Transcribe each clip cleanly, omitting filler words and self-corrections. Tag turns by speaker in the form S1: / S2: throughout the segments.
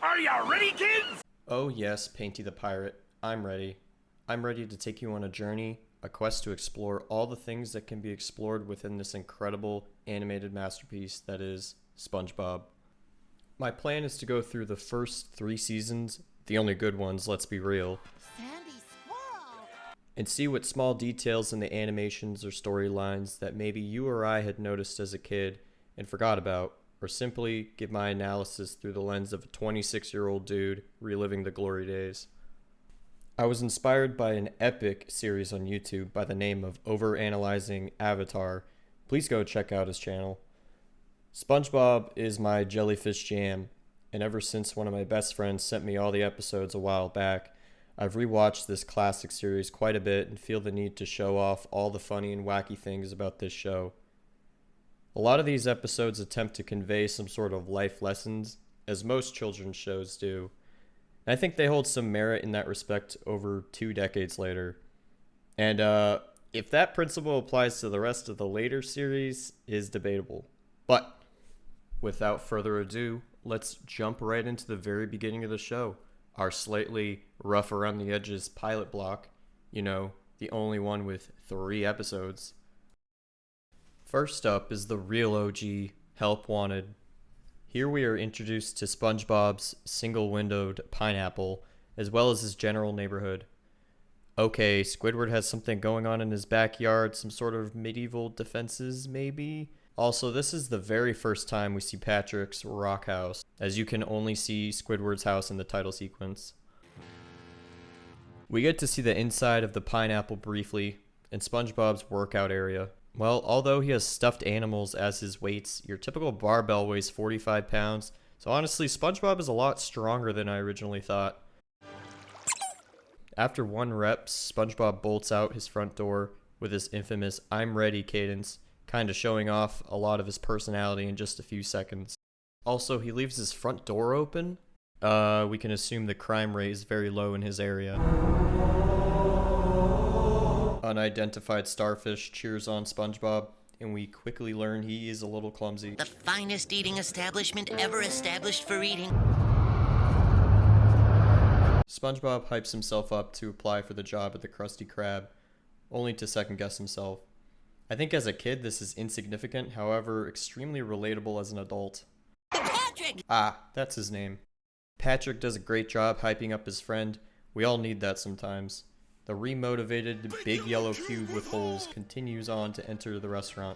S1: Are you ready, kids?
S2: Oh yes, Painty the Pirate, I'm ready. I'm ready to take you on a journey, a quest to explore all the things that can be explored within this incredible animated masterpiece that is SpongeBob. My plan is to go through the first 3 seasons, the only good ones, let's be real,
S3: Sandy Squirrel!
S2: and see what small details in the animations or storylines that maybe you or I had noticed as a kid and forgot about, or simply give my analysis through the lens of a 26-year-old dude reliving the glory days. I was inspired by an epic series on YouTube by the name of Overanalyzing Avatar. Please go check out his channel. SpongeBob is my jellyfish jam, and ever since one of my best friends sent me all the episodes a while back, I've rewatched this classic series quite a bit and feel the need to show off all the funny and wacky things about this show. A lot of these episodes attempt to convey some sort of life lessons, as most children's shows do. And I think they hold some merit in that respect over 2 decades later. And if that principle applies to the rest of the later series is debatable. But without further ado, let's jump right into the very beginning of the show. Our slightly rough around the edges pilot block. You know, the only one with 3 episodes. First up is the real OG, Help Wanted. Here we are introduced to SpongeBob's single-windowed pineapple, as well as his general neighborhood. Okay, Squidward has something going on in his backyard, some sort of medieval defenses, maybe? Also, this is the very first time we see Patrick's rock house, as you can only see Squidward's house in the title sequence. We get to see the inside of the pineapple briefly, and SpongeBob's workout area. Well, although he has stuffed animals as his weights, your typical barbell weighs 45 pounds, so honestly, SpongeBob is a lot stronger than I originally thought. After 1 rep, SpongeBob bolts out his front door with his infamous "I'm ready" cadence, kinda showing off a lot of his personality in just a few seconds. Also, he leaves his front door open. We can assume the crime rate is very low in his area. Unidentified starfish cheers on SpongeBob, and we quickly learn he is a little clumsy.
S3: The finest eating establishment ever established for eating.
S2: SpongeBob hypes himself up to apply for the job at the Krusty Krab, only to second guess himself. I think as a kid this is insignificant, however extremely relatable as an adult.
S3: Patrick!
S2: Ah, that's his name. Patrick does a great job hyping up his friend. We all need that sometimes. The remotivated big yellow cube with holes continues on to enter the restaurant,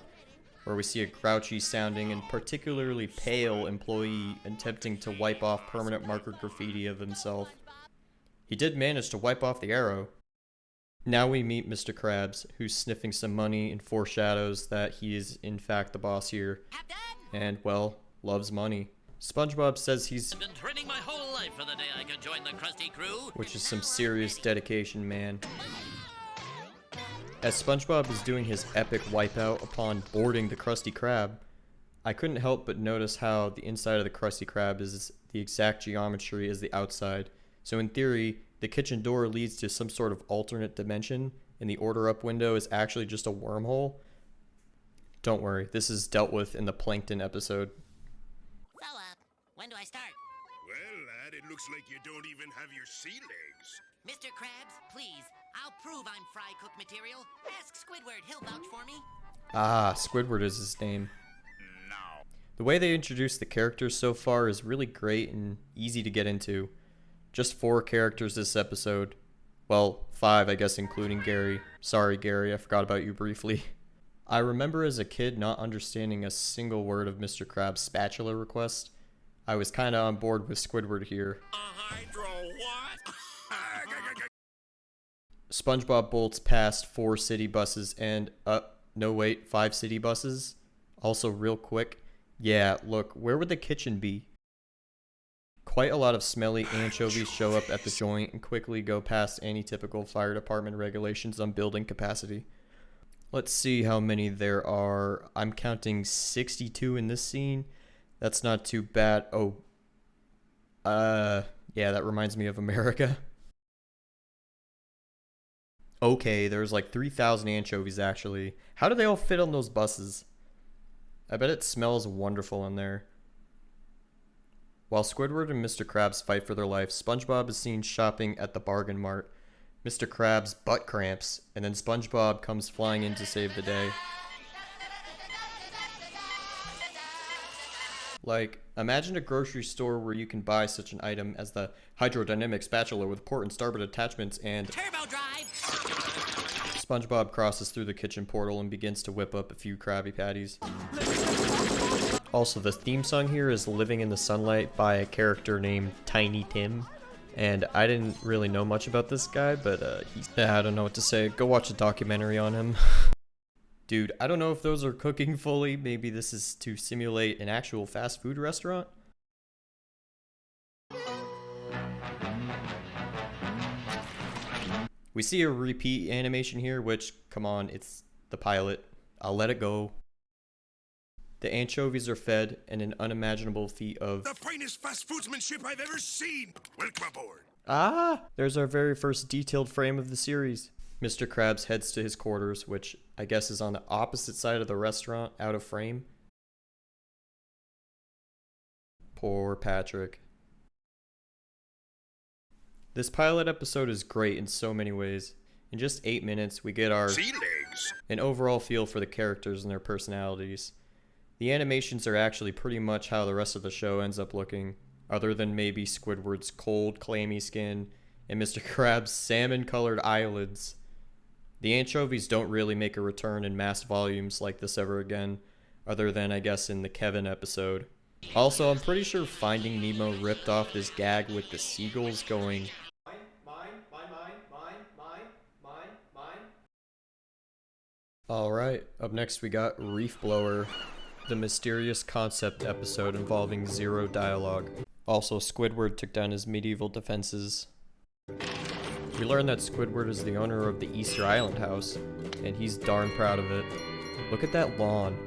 S2: where we see a grouchy sounding and particularly pale employee attempting to wipe off permanent marker graffiti of himself. He did manage to wipe off the arrow. Now we meet Mr. Krabs, who's sniffing some money and foreshadows that he is in fact the boss here, and, well, loves money. SpongeBob says he's
S4: I've been training my whole life for the day I could join the Krusty crew.
S2: which is some serious dedication, man. As SpongeBob is doing his epic wipeout upon boarding the Krusty Krab, I couldn't help but notice how the inside of the Krusty Krab is the exact geometry as the outside. So in theory, the kitchen door leads to some sort of alternate dimension, and the order up window is actually just a wormhole. Don't worry, this is dealt with in the Plankton episode.
S3: So, when do I start?
S1: Well, lad, it looks like you don't even have your sea legs.
S3: Mr. Krabs, please. I'll prove I'm fry cook material. Ask Squidward, he'll vouch for me.
S2: Ah, Squidward is his name.
S1: No.
S2: The way they introduce the characters so far is really great and easy to get into. Just 4 characters this episode. Well, 5 I guess including Gary. Sorry Gary, I forgot about you briefly. I remember as a kid not understanding a single word of Mr. Krabs' spatula request. I was kinda on board with Squidward here.
S1: A hydro what?
S2: SpongeBob bolts past 4 city buses and, no wait, 5 city buses? Also real quick, yeah, look, where would the kitchen be? Quite a lot of smelly anchovies show up at the joint and quickly go past any typical fire department regulations on building capacity. Let's see how many there are. I'm counting 62 in this scene. That's not too bad. Oh. Yeah, that reminds me of America. Okay, there's like 3,000 anchovies actually. How do they all fit on those buses? I bet it smells wonderful in there. While Squidward and Mr. Krabs fight for their life, SpongeBob is seen shopping at the bargain mart. Mr. Krabs butt cramps, and then SpongeBob comes flying in to save the day. Like, imagine a grocery store where you can buy such an item as the hydrodynamic spatula with port and starboard attachments and
S3: Turbo drive!
S2: SpongeBob crosses through the kitchen portal and begins to whip up a few Krabby Patties. Also, the theme song here is Living in the Sunlight by a character named Tiny Tim. And I didn't really know much about this guy, but I don't know what to say. Go watch a documentary on him. Dude, I don't know if those are cooking fully. Maybe this is to simulate an actual fast food restaurant. We see a repeat animation here, which, come on, it's the pilot. I'll let it go. The anchovies are fed, and an unimaginable feat of
S1: The finest fast foodsmanship I've ever seen! Welcome aboard!
S2: Ah! There's our very first detailed frame of the series. Mr. Krabs heads to his quarters, which I guess is on the opposite side of the restaurant, out of frame. Poor Patrick. This pilot episode is great in so many ways. In just 8 minutes, we get
S1: Sea legs!
S2: an overall feel for the characters and their personalities. The animations are actually pretty much how the rest of the show ends up looking, other than maybe Squidward's cold, clammy skin and Mr. Krabs' salmon-colored eyelids. The anchovies don't really make a return in mass volumes like this ever again, other than, I guess, in the Kevin episode. Also, I'm pretty sure Finding Nemo ripped off this gag with the seagulls going, mine. Alright, up next we got Reef Blower, the mysterious concept episode involving zero dialogue. Also, Squidward took down his medieval defenses. We learn that Squidward is the owner of the Easter Island house, and he's darn proud of it. Look at that lawn.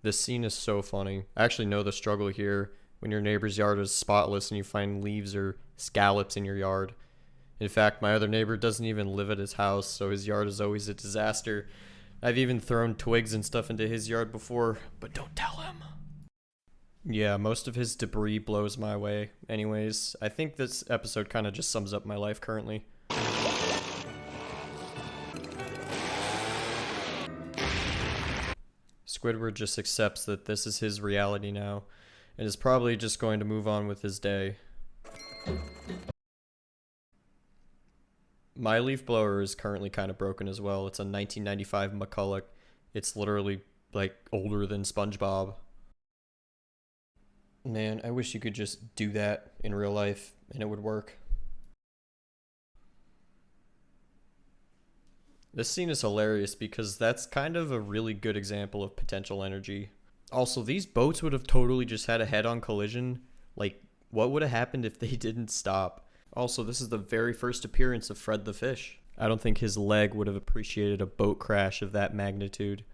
S2: This scene is so funny. I actually know the struggle here when your neighbor's yard is spotless and you find leaves or scallops in your yard. In fact, my other neighbor doesn't even live at his house, so his yard is always a disaster. I've even thrown twigs and stuff into his yard before, but don't tell him. Yeah, most of his debris blows my way. Anyways, I think this episode kind of just sums up my life currently. Squidward just accepts that this is his reality now, and is probably just going to move on with his day. My leaf blower is currently kind of broken as well. It's a 1995 McCulloch. It's literally, like, older than SpongeBob. Man, I wish you could just do that in real life, and it would work. This scene is hilarious because that's kind of a really good example of potential energy. Also, these boats would have totally just had a head-on collision. Like, what would have happened if they didn't stop? Also, this is the very first appearance of Fred the Fish. I don't think his leg would have appreciated a boat crash of that magnitude.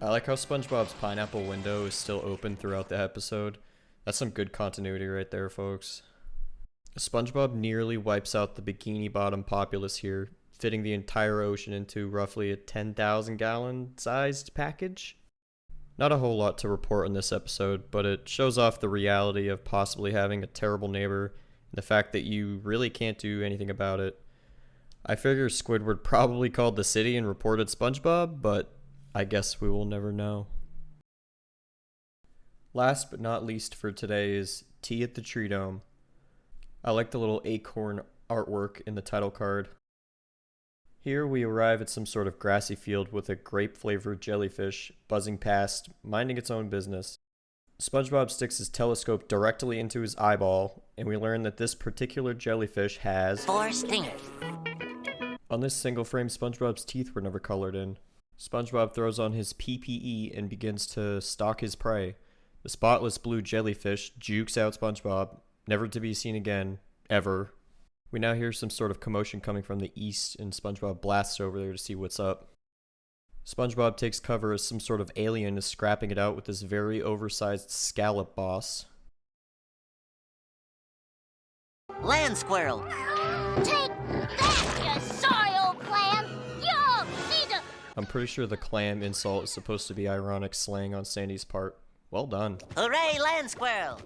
S2: I like how SpongeBob's pineapple window is still open throughout the episode. That's some good continuity right there, folks. SpongeBob nearly wipes out the Bikini Bottom populace here, fitting the entire ocean into roughly a 10,000 gallon sized package. Not a whole lot to report in this episode, but it shows off the reality of possibly having a terrible neighbor and the fact that you really can't do anything about it. I figure Squidward probably called the city and reported SpongeBob, but I guess we will never know. Last but not least for today is Tea at the Tree Dome. I like the little acorn artwork in the title card. Here we arrive at some sort of grassy field with a grape-flavored jellyfish buzzing past, minding its own business. SpongeBob sticks his telescope directly into his eyeball, and we learn that this particular jellyfish has
S3: 4 stingers.
S2: On this single frame, SpongeBob's teeth were never colored in. SpongeBob throws on his PPE and begins to stalk his prey. The spotless blue jellyfish jukes out SpongeBob, never to be seen again, ever. We now hear some sort of commotion coming from the east, and SpongeBob blasts over there to see what's up. SpongeBob takes cover as some sort of alien is scrapping it out with this very oversized scallop boss.
S3: Land squirrel.
S5: Take that, you sorry old clam! Yo, see the...
S2: I'm pretty sure the clam insult is supposed to be ironic slang on Sandy's part. Well done.
S3: Hooray, land squirrel.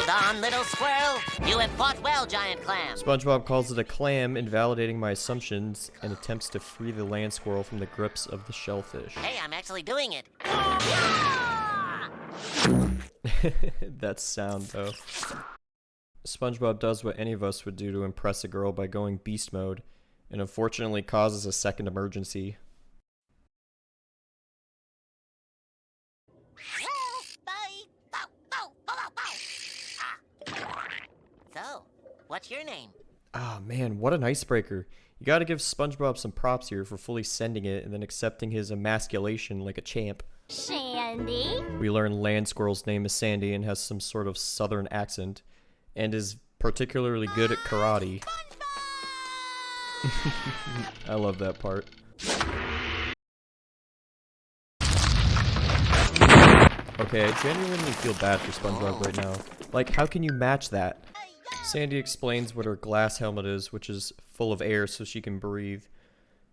S3: Hold on, little squirrel. You have fought well, giant clam.
S2: SpongeBob calls it a clam, invalidating my assumptions, and attempts to free the land squirrel from the grips of the shellfish.
S3: Hey, I'm actually doing it.
S2: That sound, though. SpongeBob does what any of us would do to impress a girl by going beast mode, and unfortunately causes a second emergency.
S3: So, what's your name?
S2: Ah, man, what an icebreaker. You gotta give SpongeBob some props here for fully sending it and then accepting his emasculation like a champ.
S5: Sandy?
S2: We learn Land Squirrel's name is Sandy and has some sort of southern accent, and is particularly good at karate. I love that part. Okay, I genuinely feel bad for SpongeBob right now. Like, how can you match that? Sandy explains what her glass helmet is, which is full of air so she can breathe.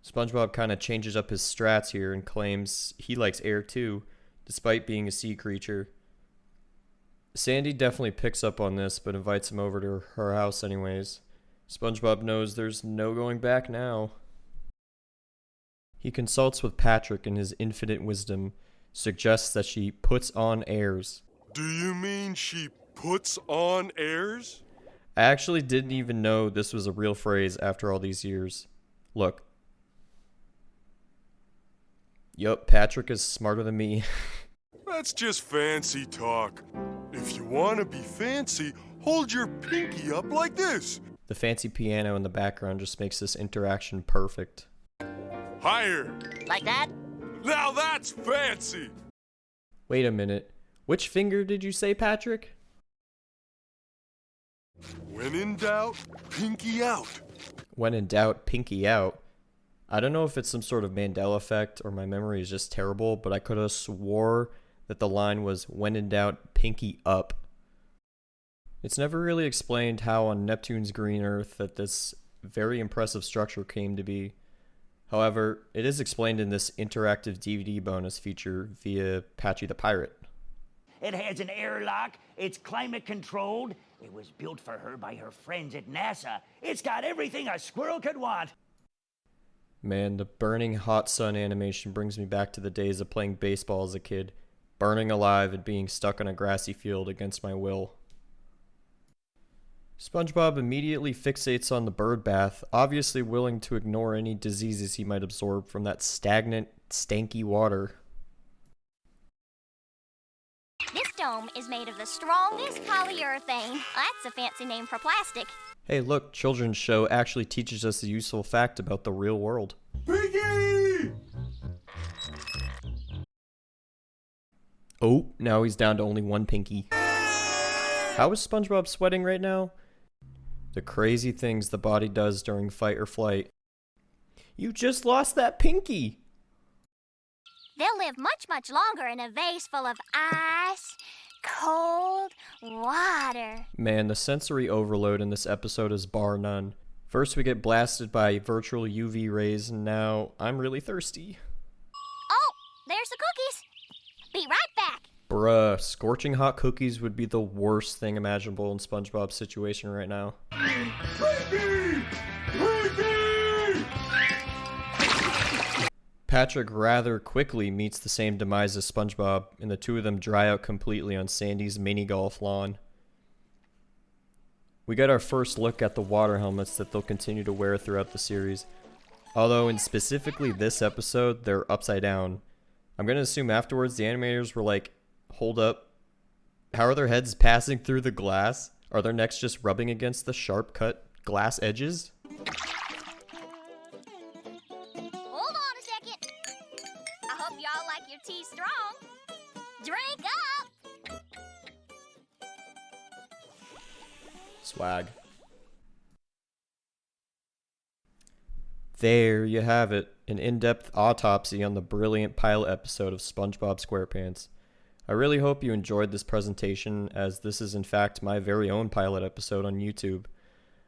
S2: SpongeBob kind of changes up his strats here and claims he likes air too, despite being a sea creature. Sandy definitely picks up on this, but invites him over to her house anyways. SpongeBob knows there's no going back now. He consults with Patrick in his infinite wisdom, suggests that she puts on airs.
S1: Do you mean she puts on airs?
S2: I actually didn't even know this was a real phrase after all these years. Look. Yup, Patrick is smarter than me.
S1: That's just fancy talk. If you want to be fancy, hold your pinky up like this.
S2: The fancy piano in the background just makes this interaction perfect.
S1: Higher.
S3: Like that?
S1: Now that's fancy.
S2: Wait a minute. Which finger did you say, Patrick?
S1: When in doubt, pinky out.
S2: When in doubt, pinky out. I don't know if it's some sort of Mandela effect or my memory is just terrible, but I could have swore that the line was when in doubt, pinky up. It's never really explained how on Neptune's green Earth that this very impressive structure came to be. However, it is explained in this interactive DVD bonus feature via Patchy the Pirate.
S6: It has an airlock, it's climate controlled, it was built for her by her friends at NASA. It's got everything a squirrel could want.
S2: Man, the burning hot sun animation brings me back to the days of playing baseball as a kid, burning alive and being stuck on a grassy field against my will. SpongeBob immediately fixates on the bird bath, obviously willing to ignore any diseases he might absorb from that stagnant, stanky water.
S5: This dome is made of the strongest polyurethane. That's a fancy name for plastic.
S2: Hey look, children's show actually teaches us a useful fact about the real world.
S1: Pinky!
S2: Oh, now he's down to only one pinky. How is SpongeBob sweating right now? The crazy things the body does during fight or flight. You just lost that pinky!
S5: They'll live much, much longer in a vase full of ice, cold water.
S2: Man, the sensory overload in this episode is bar none. First we get blasted by virtual UV rays, and now I'm really thirsty.
S5: Oh, there's the cookies. Be right back.
S2: Bruh, scorching hot cookies would be the worst thing imaginable in SpongeBob's situation right now.
S1: Pinky! Pinky!
S2: Patrick rather quickly meets the same demise as SpongeBob, and the two of them dry out completely on Sandy's mini golf lawn. We get our first look at the water helmets that they'll continue to wear throughout the series. Although in specifically this episode, they're upside down. I'm gonna assume afterwards the animators were like, hold up, how are their heads passing through the glass? Are their necks just rubbing against the sharp cut glass edges?
S5: Hold on a second. I hope y'all like your tea strong. Drink up.
S2: Swag. There you have it, an in-depth autopsy on the brilliant pilot episode of Spongebob Squarepants. I really hope you enjoyed this presentation, as this is in fact my very own pilot episode on YouTube.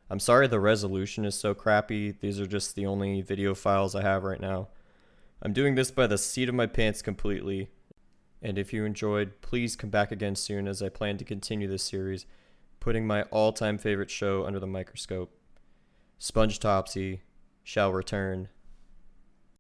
S2: I'm sorry the resolution is so crappy, these are just the only video files I have right now. I'm doing this by the seat of my pants completely, and if you enjoyed, please come back again soon as I plan to continue this series. putting my all-time favorite show under the microscope. Spongetopsy shall return